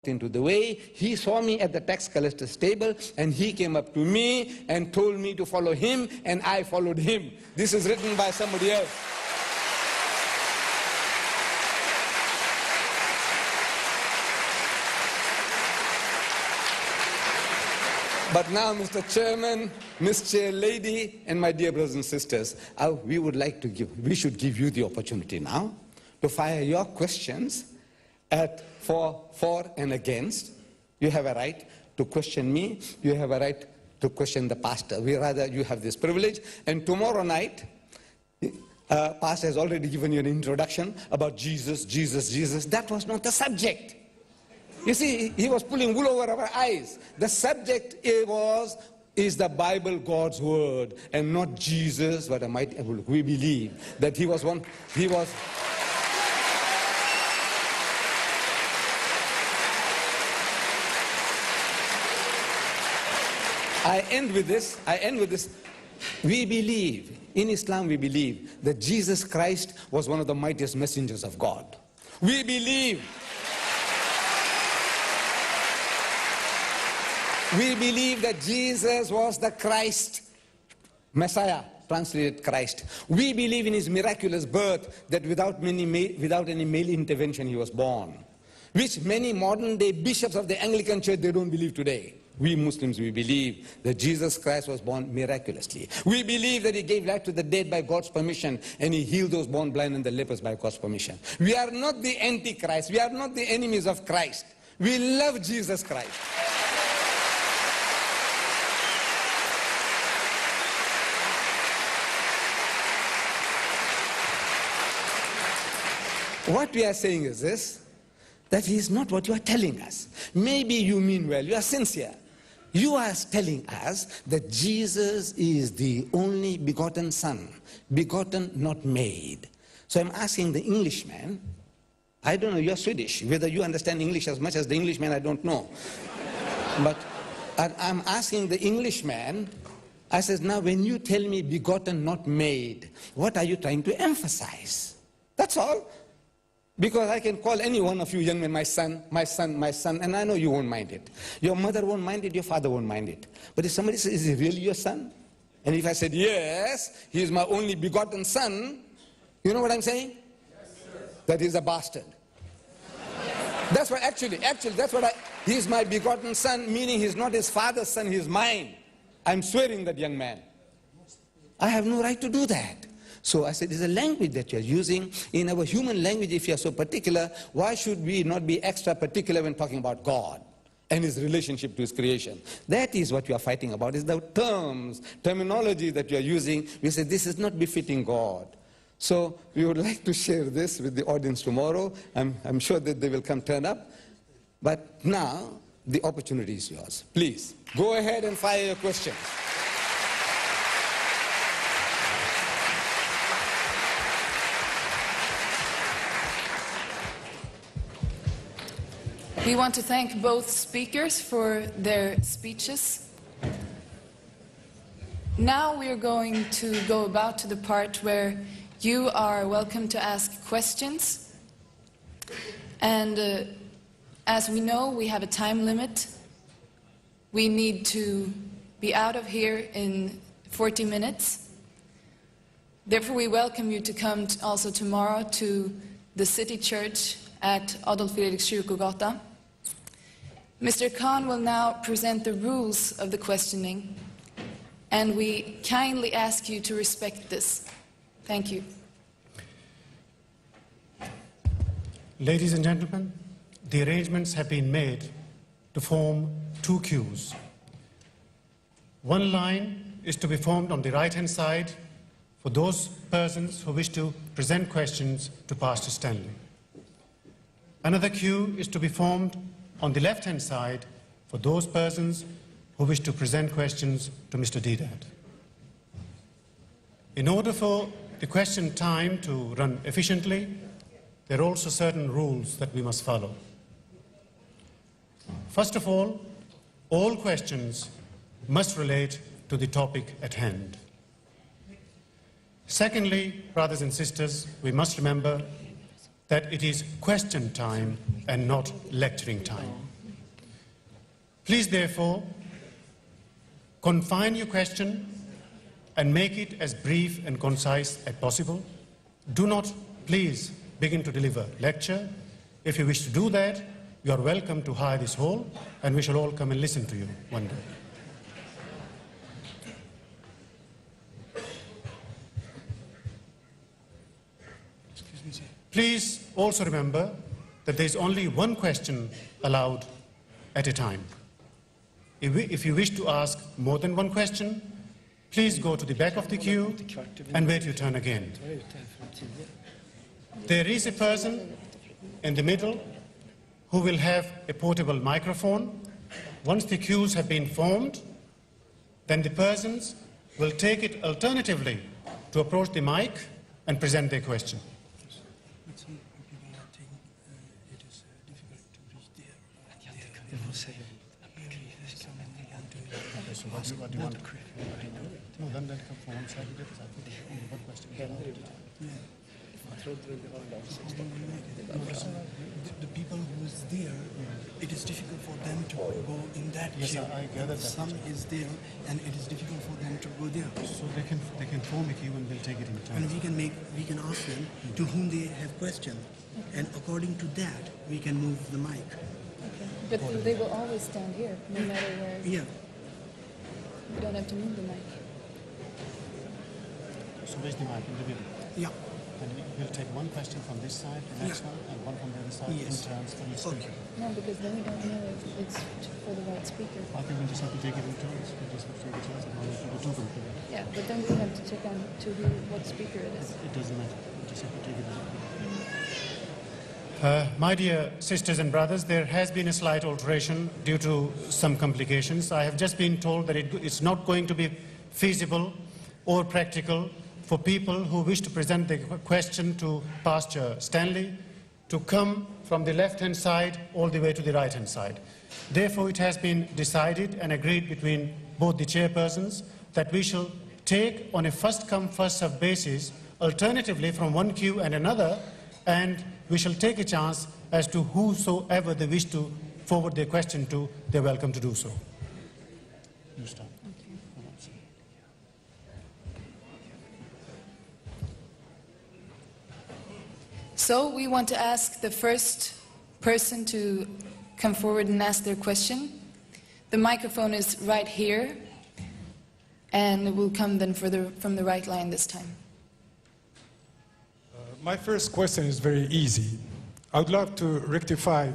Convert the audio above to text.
into the way. He saw me at the tax collector's table, and he came up to me and told me to follow him, and I followed him. This is written by somebody else. But now, Mr. Chairman, Ms. Chair Lady, and my dear brothers and sisters, we should give you the opportunity now to fire your questions for and against. You have a right to question me. You have a right to question the pastor. You have this privilege. And tomorrow night, pastor has already given you an introduction about Jesus, Jesus, Jesus. That was not the subject. You see, he was pulling wool over our eyes. The subject is the Bible, God's word, and not Jesus. What am I? We believe that he was one. He was. I end with this. We believe, in Islam we believe, that Jesus Christ was one of the mightiest messengers of God. We believe that Jesus was the Christ, Messiah, translated Christ. We believe in his miraculous birth, that without any male intervention he was born, which many modern day bishops of the Anglican Church, they don't believe today. We Muslims, we believe that Jesus Christ was born miraculously. We believe that he gave life to the dead by God's permission, and he healed those born blind and the lepers by God's permission. We are not the Antichrist. We are not the enemies of Christ. We love Jesus Christ. What we are saying is this, that he is not what you are telling us. Maybe you mean well, you are sincere. You are telling us that Jesus is the only begotten Son, begotten, not made. So I'm asking the Englishman, I don't know, you're Swedish, whether you understand English as much as the Englishman, I don't know. But I'm asking the Englishman, I says, now when you tell me begotten, not made, what are you trying to emphasize? That's all. Because I can call any one of you young men, my son, my son, my son, and I know you won't mind it. Your mother won't mind it, your father won't mind it. But if somebody says, is he really your son? And if I said, yes, he is my only begotten son, you know what I'm saying? Yes, that he's a bastard. That's what actually, that's what he is my begotten son, meaning he's not his father's son, he's mine. I'm swearing that young man. I have no right to do that. So I said, it's a language that you're using. In our human language, if you're so particular, why should we not be extra particular when talking about God and his relationship to his creation? That is what you are fighting about, is the terminology that you are using. We say, this is not befitting God. So we would like to share this with the audience tomorrow. I'm sure that they will come turn up. But now, the opportunity is yours. Please, go ahead and fire your questions. We want to thank both speakers for their speeches. Now we are going to go about to the part where you are welcome to ask questions. And as we know, we have a time limit. We need to be out of here in 40 minutes. Therefore, we welcome you to come also tomorrow to the City Church at Adolf Fredriks Kyrkogatan. Mr. Khan will now present the rules of the questioning, and we kindly ask you to respect this. Thank you. Ladies and gentlemen, the arrangements have been made to form two queues. One line is to be formed on the right-hand side for those persons who wish to present questions to Pastor Stanley. Another queue is to be formed on the left-hand side for those persons who wish to present questions to Mr. Deedat. In order for the question time to run efficiently, there are also certain rules that we must follow. First of all questions must relate to the topic at hand. Secondly, brothers and sisters, we must remember that it is question time and not lecturing time. Please, therefore, confine your question and make it as brief and concise as possible. Do not, please, begin to deliver lecture. If you wish to do that, you are welcome to hire this hall, and we shall all come and listen to you one day. Please also remember that there is only one question allowed at a time. If you wish to ask more than one question, please go to the back of the queue and wait your turn again. There is a person in the middle who will have a portable microphone. Once the queues have been formed, then the persons will take it alternatively to approach the mic and present their question. What do you want? No, then come from one side. What question? The people who is there, it is difficult for them to go in that queue. I gather that. Some is there, and it is difficult for them to go there. So they can form a queue and we'll take it in turn. And we can ask them to whom they have questions, and according to that we can move the mic. Okay. But they will always stand here, no matter where. Yeah. You don't have to move the mic. So where's the mic? In the middle? Yeah. And we'll take one question from this side, the next one, and one from the other side, in turns for each speaker. No, because then we don't know if it's for the right speaker. I think we'll just have to take it in turns. We'll just have to take it in turns, and we'll have to do them. Yeah, but then we have to check on to what speaker it is. It doesn't matter. We'll just have to take it in. My dear sisters and brothers, there has been a slight alteration due to some complications. I have just been told that it's not going to be feasible or practical for people who wish to present the question to Pastor Stanley to come from the left-hand side all the way to the right-hand side. Therefore, it has been decided and agreed between both the chairpersons that we shall take on a first-come, first-served basis, alternatively from one queue and another, and we shall take a chance as to whosoever they wish to forward their question to, they're welcome to do so. You start. So we want to ask the first person to come forward and ask their question. The microphone is right here, and it will come then from the right line this time. My first question is very easy. I would love to rectify